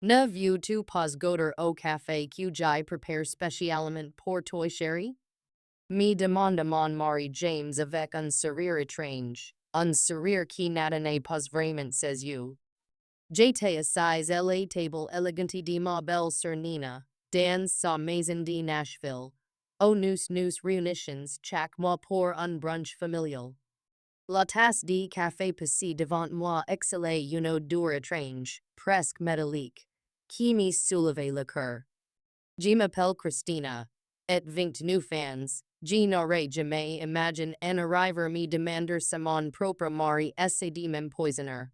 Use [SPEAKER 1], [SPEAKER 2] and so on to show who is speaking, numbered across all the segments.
[SPEAKER 1] Ne vu tu pas goder au café que j'aille prepare spécialement pour toi chérie? Me demande mon mari James avec un sourire étrange, un sourire qui n'adonne pas vraiment ses yeux. J'étais assise à la table élégante de ma belle-sœur Nina, dans sa maison de Nashville. Nous réunitions chaque mois pour un brunch familial. La tasse de café passée devant moi exhalait une odeur étrange, presque métallique, qui me soulevait le cœur. Je m'appelle Christina, et 29 fans, je n'aurais jamais imaginé en arriver me demander si mon propre mari essaie de m'empoisonner.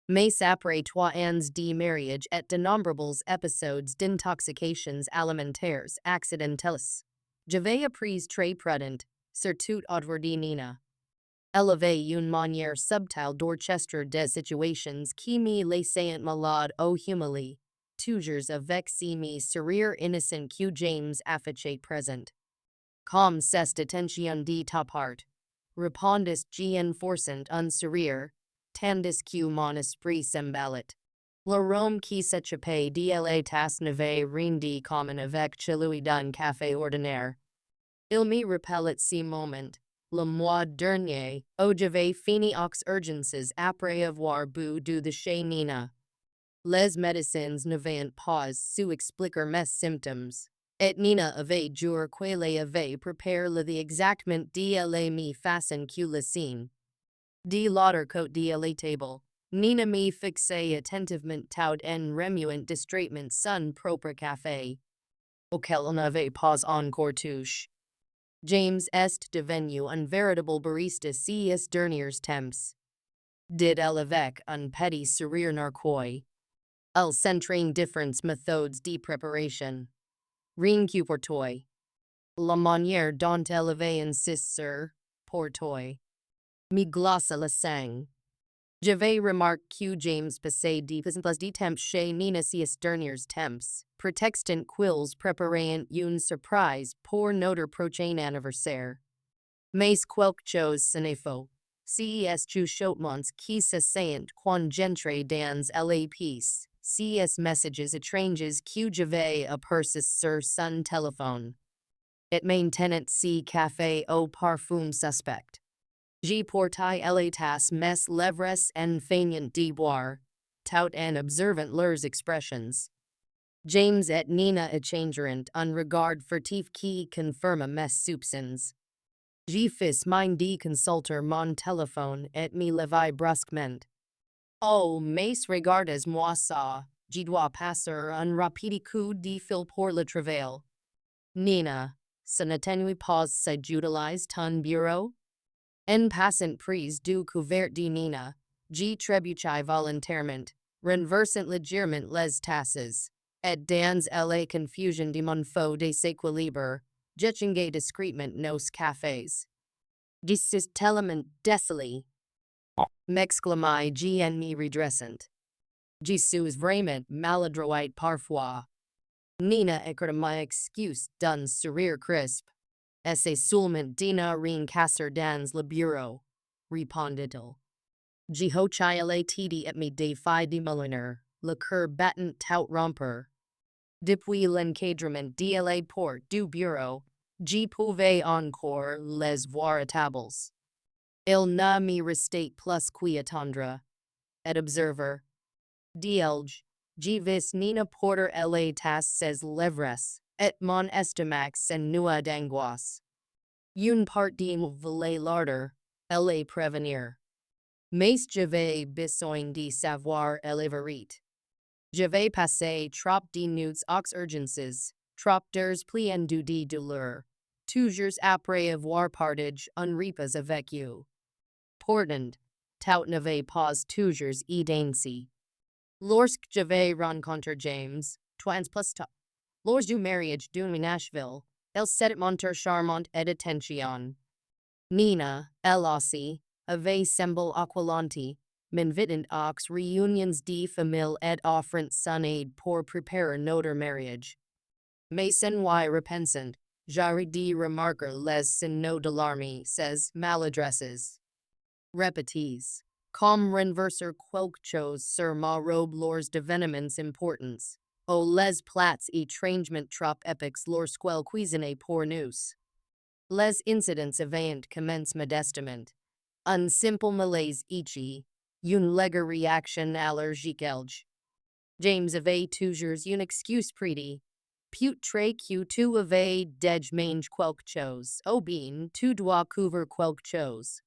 [SPEAKER 1] Mais après 3 ans de mariage et d'innombrables épisodes d'intoxications alimentaires accidentelles, j'avais appris très prudent, surtout autour de Nina. Elle avait une manière subtile d'orchestrer des situations qui me laissaient malade au humilié, toujours avec ce sourire innocent que James affichait présent. Comme cette attention de ta part, répondis-je en forçant un sourire, tandis que mon esprit s'emballait. L'arôme qui s'échappait de la tasse n'avait rien de commun avec celui d'un café ordinaire. Il me rappelait ce moment, le mois dernier, où j'avais fini aux urgences après avoir bu de chez Nina. Les médecins n'avaient pas su expliquer mes symptômes, et Nina avait juré qu'elle avait préparé exactement de la même façon que le signe. De l'autre côté de la table, Nina me fixait attentivement tout en remuant distraitement son propre café, auquel on n'avait pas encore touché. James est devenu un véritable barista ces derniers temps. Dit-elle avec un petit sourire narquois. Elle s'entraîne différentes méthodes de préparation. Rien que pour toi. La manière dont elle avait insisté sur pour toi me glace la sang. J'avais remarqué que James passait de plus en plus de temps chez Nina ces derniers temps, prétextant qu'ils préparaient une surprise pour notre prochain anniversaire. Mais quelque chose ce n'est faux. Ces chuchotements qui se sentent quand j'entre dans la pièce, ces messages étranges que j'avais aperçus sur son téléphone. Et maintenant ce café au parfum suspect. Je portais la tasse mes lèvres en feignant de boire, tout en observant leurs expressions. James et Nina échangeront un regard furtif qui confirma mes soupçons. Je fis mine de consulter mon téléphone et me levai brusquement. Oh, mais regardez-moi ça, je dois passer un rapide coup de fil pour le travail. Nina, ce n'atténue pas si j'utilise ton bureau? En passant prise du couvert de Nina, je trébuchai volontairement, renversant légèrement les tasses, et dans la confusion de mon faux déséquilibre, j'échangea discrètement nos cafés. Je suis tellement désolé, m'exclamai-je en me redressant. Je suis vraiment maladroit parfois. Nina écouta ma excuse d'un sourire crisp. C'est seulement de rien casser dans le bureau, répondit-elle. Je hochai la tête et me défai de millionnaire, le cœur battant tout rompre. Depuis l'encadrement de la porte du bureau, je pouvais encore les voir à tables. Il ne me restait plus qu'à attendre. Et observer. Dis-je, je vis Nina porter la tasse ses lèvres, et mon estomac se noua d'angoisse. Une partie me voulait larder, elle prévenir. Mais j'avais besoin de savoir la vérité. J'avais passé trop de nuits aux urgences, trop d'heures pleines de douleur, toujours après avoir partagé un repas avec vous. Pourtant, tout n'avait pas toujours été ainsi. Lorsque j'avais rencontré James, 3 ans plus tard, lors du mariage de Nashville, il s'était montré charmant et attention. Nina, elle aussi, avait semblé accoulante, m'invitant aux réunions de famille et offrant son aide pour préparer notre mariage. Mais sans y repensant, j'aurais de remarquer les signes d'alarme, ses maladresses. Répétez. Com renverser quelques chose sur ma robe lors d'événements importance. O les plats étrangement trop épiques lorsqu'elle cuisine pour nous. Les incidents avant commence modestement. Un simple malaise ici, une légère réaction allergique elge. James avait toujours une excuse pretty. Put très que tu avais dej mange quelque chose. Ou bien, tu dois couvrir quelque chose.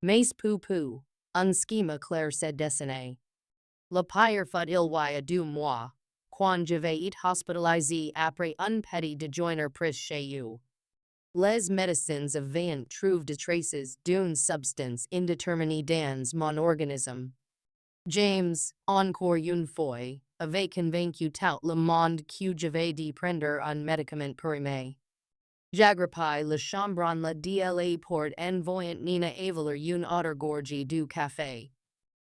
[SPEAKER 1] Mais pou, un schema clair s'est dessiné. Le pire fut il y a 2 mois, quand j'avais été hospitalisé après un petit déjeuner pris chez you. Les médecins avaient trouvé des traces d'une substance indéterminée dans mon organisme. James, encore une fois, avait convaincu tout le monde que j'avais de prendre un médicament pour aimer. J'agrippai le chambron la DLA pour envoyant Nina avaler une autre gorgée du café.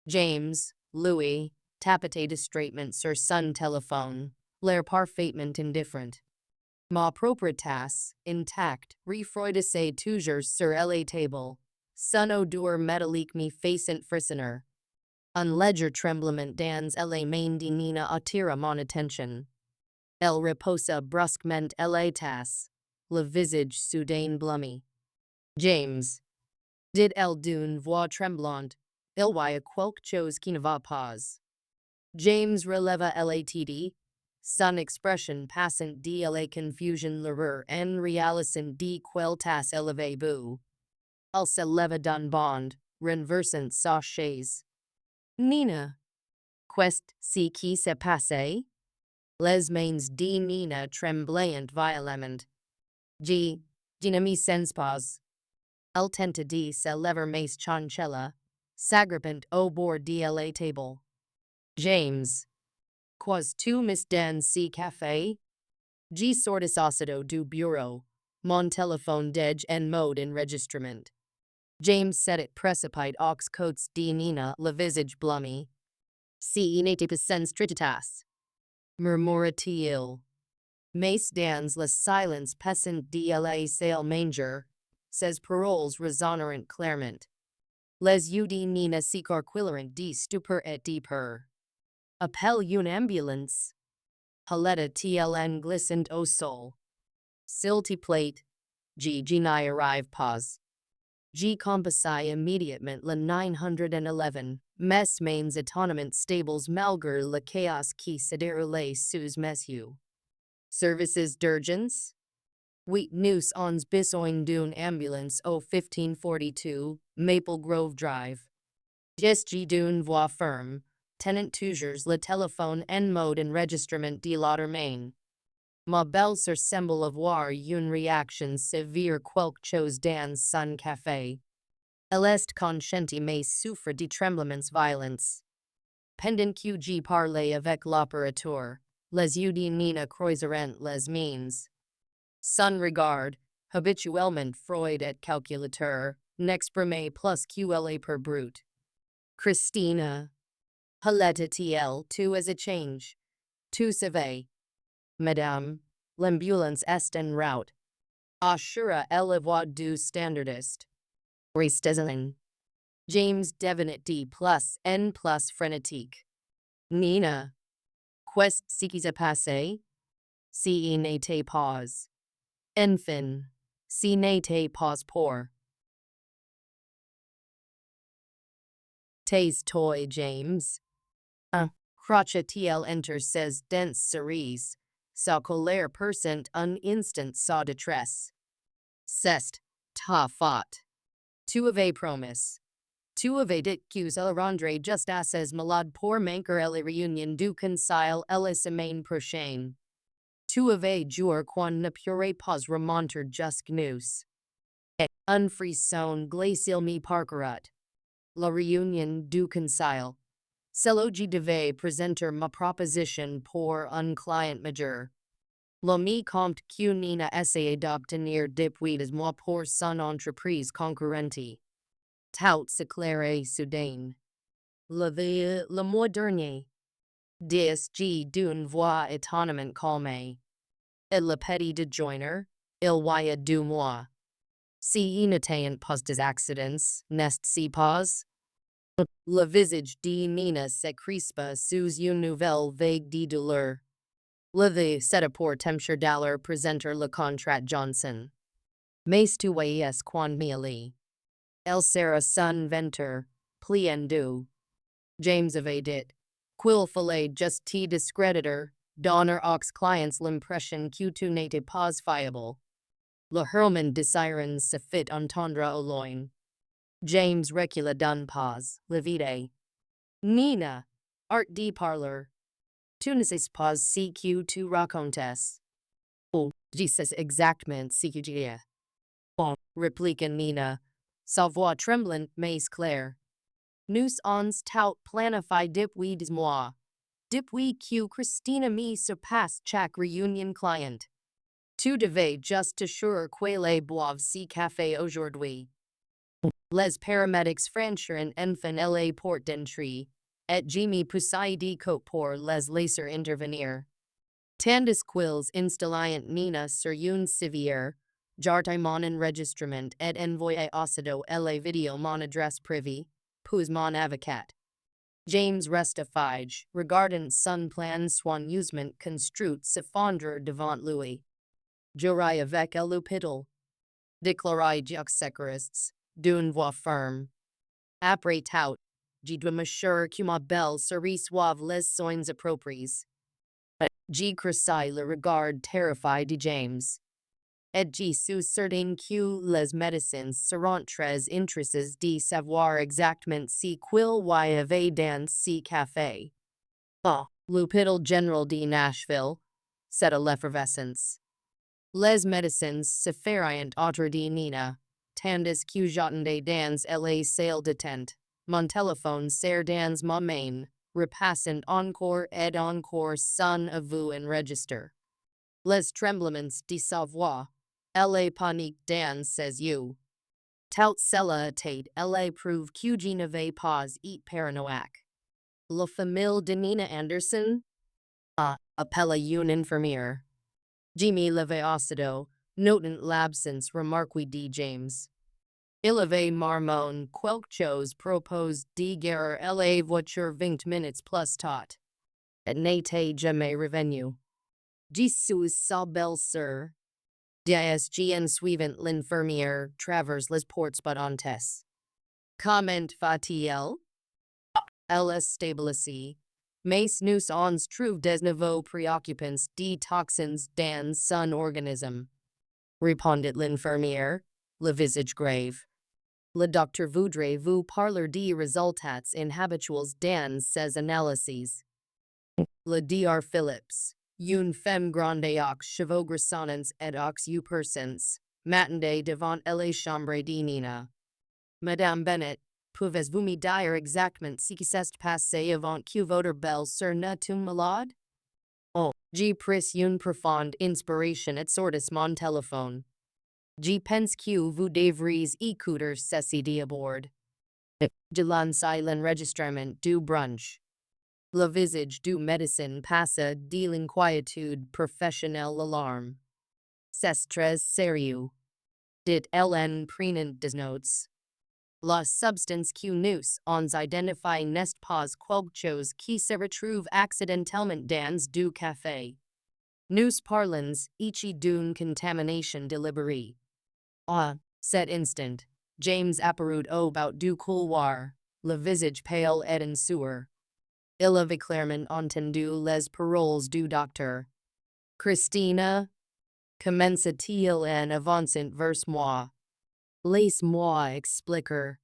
[SPEAKER 1] James, Louis, tapotait distraitement sur son téléphone, l'air parfaitement indifferent. Ma propre tasse, intacte, refroidissait toujours sur la table. Son odeur métallique me faisant frissonner. Un léger tremblement dans la main de Nina attira mon attention. Elle reposa brusquement la tasse, le visage soudain blêmi. James, dit-elle d'une voix tremblante, il y a quelque chose qui ne va pas. James releva LATD, son expression passant de la confusion l'erreur en réalisant de quelle tasse élevée bu. Elle se leva d'un bond, renversant sa chaise. Nina, qu'est-ce qui s'est passé? Les mains de Nina tremblaient violemment. Je ne me sens pas. Elle tenta de se lever mais chancella, s'agrippant au bord de la table. James, qu'as-tu mis dans ce café? Je sortis aussitôt du bureau, mon téléphone dej en mode enregistrement. James set it précipite aux côtes de Nina, le visage blêmi. Si n'était pas sans tristesse, murmura-t-il. Mais dans la silence pesant de la salle manger, ses paroles résonnèrent clairement. Les yeux de Nina s'écarquillèrent de stupeur et de peur. Appelle une ambulance. Haleta-t-elle glissant au sol. S'il te plaît, je n'y arrive pas. Je compassai immédiatement le 911, mes mains étonnamment stables malgré le chaos qui se déroulait sous mes yeux. Services d'urgence? Oui, nous ons besoin d'une ambulance au 1542, Maple Grove Drive. Geste d'une voix ferme, tenant toujours le téléphone en mode enregistrement de l'autre main. Ma belle-sœur semble avoir une réaction sévère quelque chose dans son café. Elle est consciente mais souffre de tremblements violents. Pendant que je parlais avec l'opérateur, les yeux de Nina croiseront les miens. Son regard, habituellement froid et calculateur, n'exprimait plus qu'elle per brute. Christina, haleta-t-elle tout as échange? Tu savais. Madame, l'ambulance est en route. Assura elle voix du standardiste. Restezin. James devenait de plus en plus frénétique. Nina, qu'est-ce qui s'est passé? Si n'était pas. Enfin, si n'était pas pour. Tais-toi, James. Crotcha-t-elle entre ses dents cerises. Sa colère percent un instant sa détresse. C'est ta faute. Tu avais promis. Tu avais dit que elle rendrait juste assez malade pour manquer la réunion du conseil la semaine prochaine. Tu avais juré qu'on ne pourrait pas remonter jusqu'à nous. Et un frisson glacial me parcourut. La réunion du conseil. Celle je devais présenter ma proposition pour un client majeur. Le me compte que Nina essayait d'obtenir depuis des mois pour son entreprise concurrente. Tout s'éclairait soudain. Le mois dernier. Dis-je d'une voix étonnamment calmée. Et le petit déjeuner, il y a 2 mois. Si n'était pas des accidents, n'est-ce pas? Le visage de Nina se crispa sous une nouvelle vague de douleur. Le vie set pour tempcher d'aller presenter le contrat Johnson. Mais tu es quan miali. El sera son venture, plien du. James avait dit. Quil fallait just te discreditor, donner aux clients l'impression que tu n'étais pas fiable. Le Herman desirens se fit entendre au loin. James recula d'un pas, livide. Nina, art de parleur. Tu ne sais pas ce que tu racontes. Oh, je sais exactement ce que je dis. Bon, répliqua Nina, sa voix tremblante mais claire. Nous ons tout planifié depuis des mois. Depuis que Christina me surpasse chaque réunion client. Tu devais juste t'assurer qu'elle boive ce café aujourd'hui. Les paramedics franchirent enfin la porte d'entrée, et Jimmy poussait de côté pour les laisser intervenir. Tandis qu'ils installaient Nina sur une civière, j'artai mon enregistrement et envoyé aussitôt la vidéo mon adresse privée, puis mon avocat. James resta fige, regardant son plan soigneusement construit s'effondrer devant lui. J'aurai avec l'hôpital. Déclarai Jacques Securists, d'une voix ferme. Après tout, je dois m'assurer que ma belle-sœur reçoive les soins appropriés. Je crissai le regard terrifié de James. Et je suis certain que les médecins seront très intéressés de savoir exactement ce qu'il y avait dans ce café. Ah, l'hôpital général de Nashville, c'est à l'effervescence. Les médecins se ferient autour de Nina, tandis que j'attendais dans la salle d'attente. Mon téléphone sert dans ma main, repassant encore et encore son vous enregistre. Les tremblements de sa voix, la panique dans ses yeux. Tout cela était la preuve que je n'avais pas été paranoïaque. La famille de Nina Anderson? Ah, appela une infirmière. Jimmy l'avait aussitôt, notant l'absence remarquée de James. Il avait marmon quelque chose propose de garer la voiture 20 minutes plus tard. Et n'était jamais revenu. Je suis sa belle-sœur. DISGN suivant l'infirmière traverse les portes battantes. Comment va-t-il? Elle est stabilisée. Mais nous ons trouve des nouveaux préoccupants de toxins dans son organisme. Répondit l'infirmière, le visage grave. Le docteur voudrait vous parler des résultats inhabituels dans ses analyses. Le Dr. Phillips, une femme grande aux cheveux grisonnants et aux persons, m'attendait devant la chambre de Nina. Madame Bennett, pouvez-vous me dire exactement ce qui s'est passé avant que votre belle-sœur ne tombe malade? Oh, j'ai pris une profonde inspiration et sortis mon téléphone. Je pense que vous devriez écouter ceci de bord. Je lançai l'enregistrement du brunch. Le visage du médecin passa de l'inquiétude professionnelle l'alarme. C'est très sérieux. Dit en prenant des notes. La substance que nous ons identifie n'est pas quelque chose qui se retrouve accidentellement dans du café. Nous parlons ici d'une contamination délibérée. À cet instant, James apparut au bout du couloir, le visage pâle et en sueur. Il avait clairement entendu les paroles du docteur. Christina, commença-t-il en avançant vers moi. Laisse-moi expliquer.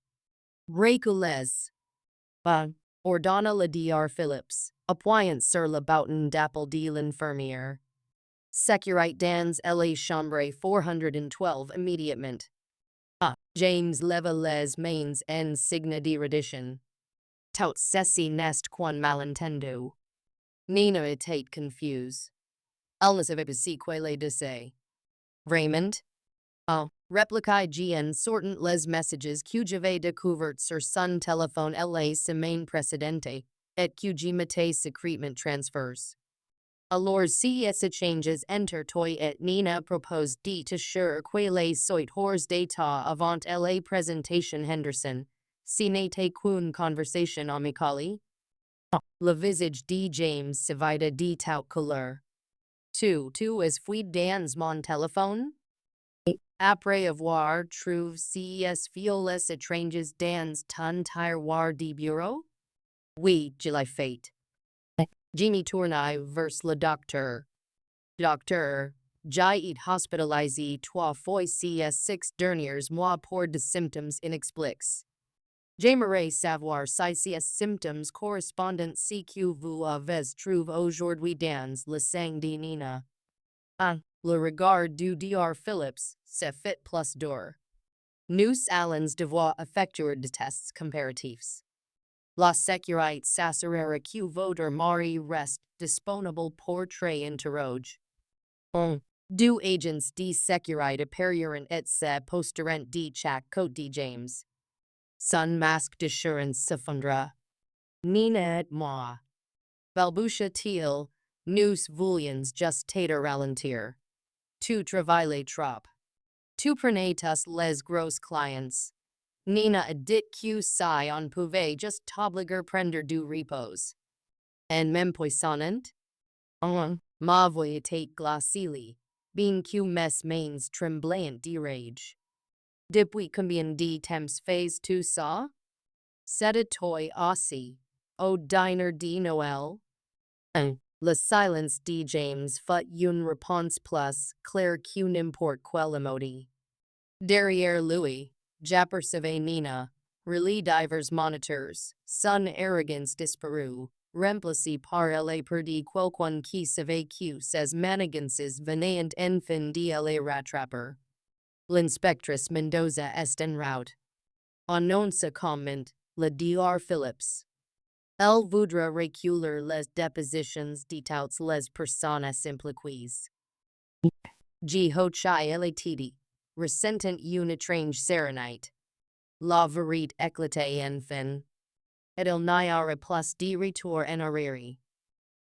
[SPEAKER 1] Reculez. Bah, ordonna le Dr. Phillips, appuyant sur le bouton d'appel de l'infirmière. Securite dans la chambre 412 immédiatement. Ah, James leva les mains en signe de reddition. Tout ceci n'est qu'un malentendu. Nina était confuse. Elle ne savait pas ce qu'elle disait. Raymond? Oh, répliqua en sortant les messages que j'avais découverts sur son téléphone la semaine précédente, et que je m'étais secrètement transférés. Alors si ces changes entre toi et Nina propose de t'assurer qu'elle soit hors d'état avant la présentation Henderson, Si n'était qu'une conversation amicale. Le visage de James se vide de tout couleur. Tu as fouid dans mon téléphone? Après avoir trouvé ces fioles étranges dans ton tiroir de bureau? Oui, je l'ai fait. Jimmy tournai vers le docteur. Docteur, j'ai été hospitalisé 3 fois ces 6 derniers mois pour des symptômes inexpliqués. J'aimerais savoir si ces symptômes correspondent si que vous avez trouvé aujourd'hui dans le sang de Nina. 1. Le regard du Dr. Phillips, c'est fait plus dur. Nous allons devoir effectuer des tests comparatifs. La sécurité s'assurera que votre mari reste disponible pour très interroge. 1. Deux agents de sécurité apparurent et se posteront de chaque côté de James. Son masque d'assurance s'effondra. Nina et moi. Balbutia-t-il, nous voulions juste t'aider ralentir. Tu travailles trop. Tu prenais tous les gros clients. Nina a dit que si on pouvait juste t'obliger prendre du repos. En même poissonnant? Ma voix était glaciale, bien que mes mains tremblaient de rage. Depuis combien de temps fais-tu ça? C'était toi aussi, au dîner de Noël? Le silence de James fut une réponse plus claire que n'importe quelle emoji. Derrière lui, j'apercevais Nina, relais divers moniteurs, son arrogance disparue, remplacée par elle perdue quelqu'un qui savait que ses manigances venaient enfin de la rattraper. L'inspectrice Mendoza est en route. En non se comment, le Dr. Phillips. Elle voudra reculer les dépositions de toutes les personnes impliquées. G. Hochai Elatiti, ressentant une étrange sérénité. La vérité éclatait enfin. Et il n'y aura plus de retour en arrière.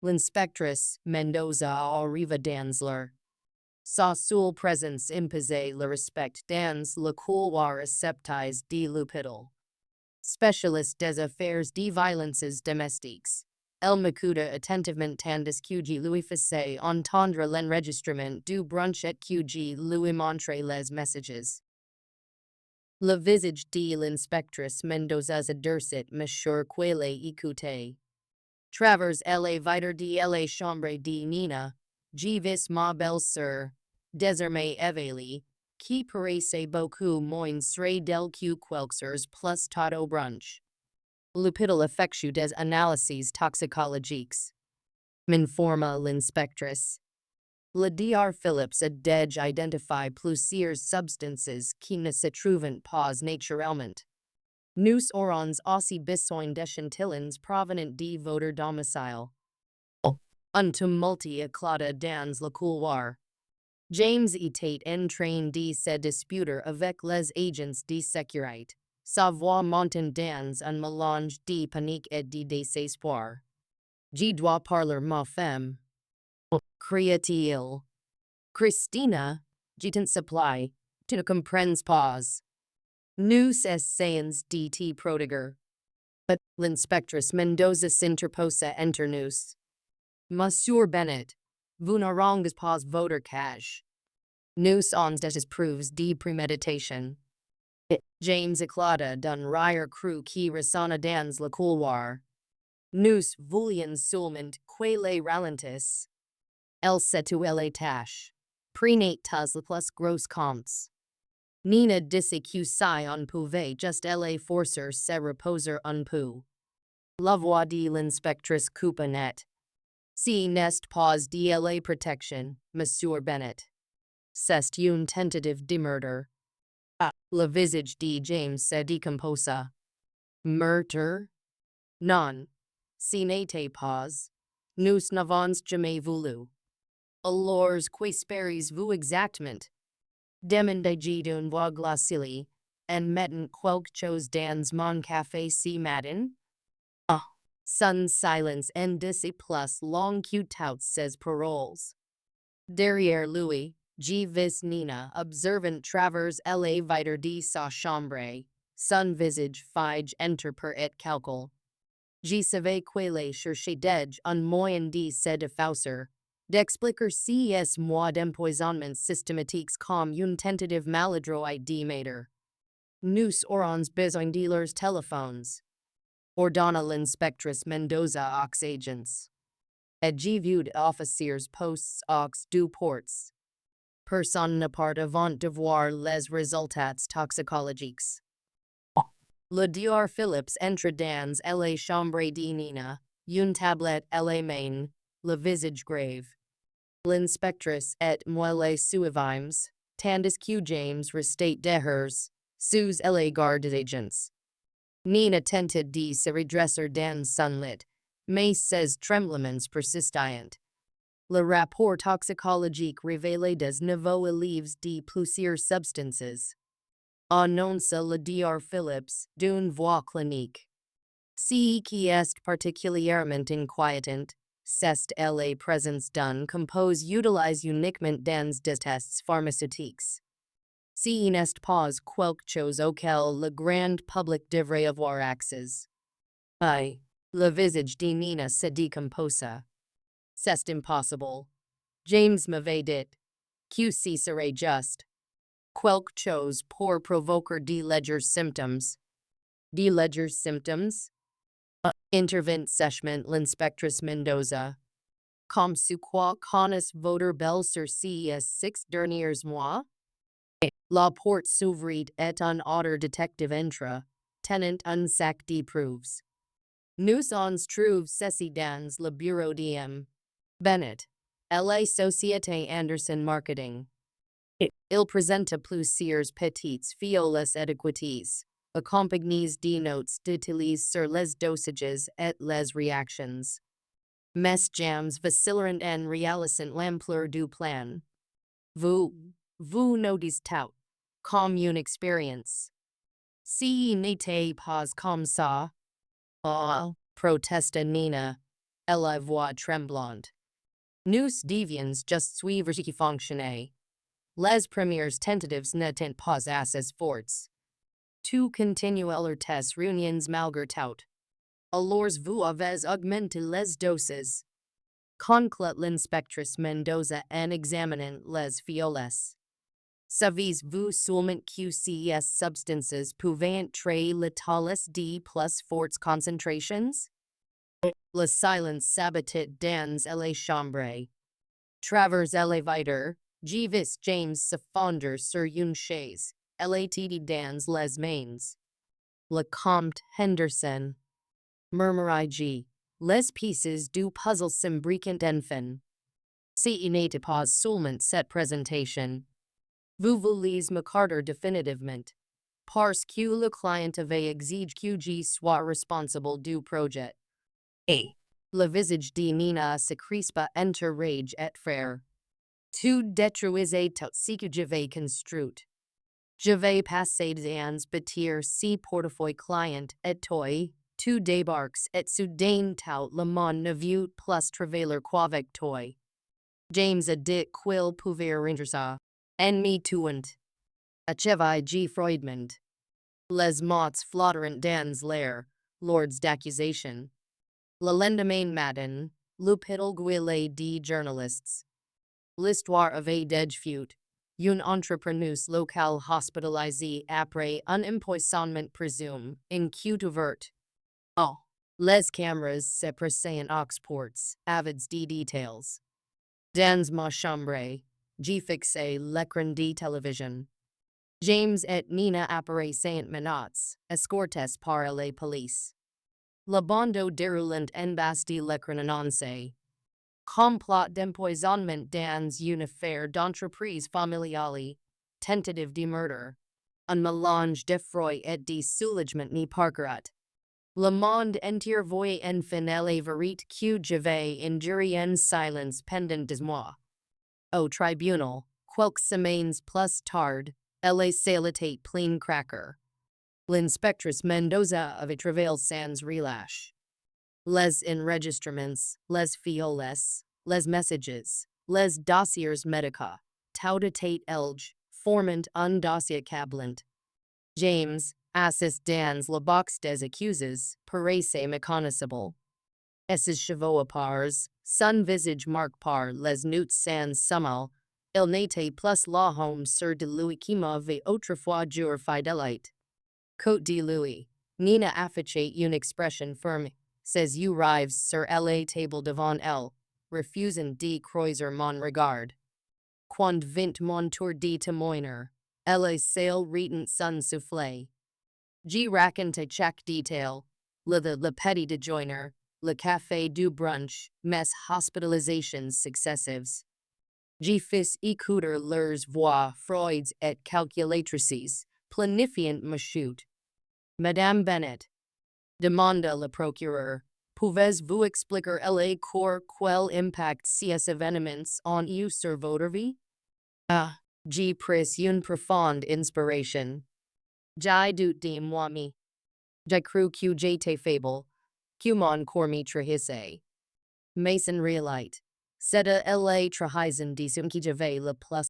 [SPEAKER 1] L'inspectrice Mendoza arriva dans leur. Sa seule présence imposait le respect dans le couloir aseptisé de l'hôpital. Spécialiste des affaires de violences domestiques. Elle m'écouta attentivement tandis que je lui faisais entendre l'enregistrement du brunch et que je lui montrais les messages. Le visage de l'inspectrice Mendoza s'adoucit monsieur qu'elle écoutait. Travers elle vitre de la chambre de Nina, je vis ma belle-sœur, désormais éveillée, qui paraissait beaucoup moins serait del que quelques heures plus tôt au brunch. L'hôpital effectue des analyses toxicologiques. M'informa l'inspectrice. Le Dr. Phillips a déjà identifié plusieurs substances qui ne se trouvent pas naturellement. Nous aurons aussi besoin d'échantillons provenant de votre domicile. Un tumulte éclata dans le couloir. James était en train de se disputer avec les agents de sécurité. Sa voix montant dans un mélange de panique et de désespoir. Je dois parler ma femme. Cria-t-il. Christina, je t'en supplie, tu ne comprends pas. Nous essayons de te prodiguer. But l'inspectrice Mendoza s'interposa entre nous. Monsieur Bennett, vous n'aurez pas votre cash. Nous avons des preuves de préméditation. James éclata d'un rire cru qui ressonna dans le couloir. Nous voulions seulement que les ralentisse. Elle s'était les tâches. Prenez tous les plus gros comptes. Nina disait que si on pouvait juste les forcer se reposer un peu. La voix de l'inspectrice coupa net. Si n'est pas de la protection, Monsieur Bennett. C'est une tentative de murder. Le visage de James se décomposa. Murder? Non. Si n'était pas. Nous n'avons jamais voulu. Alors, qu'espérez-vous exactement? Demandai-je d'une voix glaciale, en mettant quelque chose dans mon café ce matin? Son silence en disait plus long que toutes ses paroles. Derrière lui, je vis Nina observant travers les vitres de sa chambre, Sun visage fige enter per et calcul. J'y savais quelle chercher dej un moyen de se défausser, d'expliquer si es moi d'empoisonnement systématiques comme une tentative maladroite de mater. Nous aurons besoin de leurs téléphones. Ordonna l'inspectrice Mendoza aux agents. Et j'ai vu officiers posts aux deux ports. Personne ne part avant de voir les résultats toxicologiques. Le dior Philips entre dans la chambre de Nina, une tablette à la main, le visage grave. L'inspectrice et moi les suivimes, tandis que James restait dehors, sous les gardes agents. Nina tented de se redresser dans son lit, mais ses tremblements persistaient. Le rapport toxicologique révélait des niveaux élevés de plusieurs substances. Annonce le Dr. Philips d'une voix clinique. Ce qui est particulièrement inquiétant, c'est la présence d'un composé utilisé uniquement dans des tests pharmaceutiques. Ce n'est pas quelque chose auquel le grand public devrait avoir accès. Le visage de Nina se décomposa. C'est impossible. James m'avait dit que ce serait juste quelque chose pour provoquer de légers symptômes. De légers symptômes? Intervint sèchement l'inspectrice Mendoza. Comme ce quoi connaissent votre belle-sœur ces 6 derniers mois? La porte s'ouvrit et un autre détective entra, tenant un sac de preuves. Nous on trouve ceci dans le bureau d'M. Bennett, la Société Anderson Marketing. Il présenta plusieurs petites fioles étiquettes, accompagnées de notes d'utilise sur les dosages et les réactions. Mes jams vacilleront en réalisant l'ampleur du plan. Vous notez tout, comme une expérience. Si n'était pas comme ça. Oh, protesta Nina, la voix tremblante. Nous devions juste suivre ce qui fonctionne. Les premières tentatives n'étaient pas assez fortes. Tout continua leur test réunions malgré tout. Alors vous avez augmenté les doses. Conclut l'inspectrice Mendoza en examinant les fioles. Savez-vous seulement que ces substances pouvaient être létales de plus fortes concentrations? Le silence s'abattit dans la chambre. Travers elevator, j'ai vu James se fondre sur une chaise, LATD dans les mains. Le Comte Henderson. Murmurai-je, les pieces du puzzle s'imbriquent enfin. Ce n'était pas seulement cette présentation. Vous voulez m'accorder définitivement. Parce que le client avait exigé que je sois responsable du projet. Le visage de Nina se crispa entre rage et frère. Tu détruisais tout ce que j'avais construit. J'avais passé dans bâtir si portefeuille client et toi, tu débarques et soudain tout le monde ne veut plus travailler qu'avec toi. James a dit qu'il pouvait rendre ça. Ennemi tuant. Achevai G. Freudmund. Les mots flotterant dans l'air, lords d'accusation. Le lendemain matin, l'hôpital gueulait de journalistes. L'histoire avait déjoué. Un entrepreneur local hospitalisé après un empoisonnement présumé, incouvert. Oh, les caméras se pressaient aux portes, avides de details. Dans ma chambre, j'ai fixé l'écran de télévision. James et Nina apparaissaient minutes, escortés par la police. Le bandeau déroulant en bas de l'écran annonçait complot d'empoisonnement dans une affaire d'entreprise familiale, tentative de meurtre. Un mélange d'effroi et de soulagement n'y parcourut. Le monde entier voyait enfin la vérité que j'avais endurée en silence pendant des mois. Au tribunal, quelques semaines plus tard, elle s'était plein cracker. L'inspectrice Mendoza avait travaillé sans relâche. Les enregistrements, les fioles, les messages, les dossiers médicaux, tout était elge, formant un dossier accablant. James, Assis dans la box des accuses, paraissez méconnaissable. Esses chevaux pars, son visage marque par les nuits sans sommeil, il n'était plus la home sur de Louis qui m'avait autrefois jure fidélite. Côte de Louis, Nina affichait une expression ferme, ses yeux rivent sur la table devant elle, refusant de croiser mon regard. Quand vint mon tour de témoigner, elle seule retint son souffle. J'ai raconté chaque détail, le petit déjeuner, le café du brunch, mes hospitalisations successives. J'ai fait écouter leurs voix froides et calculatrices, planifiant ma chute. Madame Bennet, demanda le procureur, pouvez-vous expliquer le corps quel impact ces événements ont eu sur votre vie? Ah, j'ai pris une profonde inspiration. J'ai doute de moi-même. J'ai cru que j'étais faible, que mon corps me trahissait. Mais en réalité, c'était la trahison de ce que j'avais le plus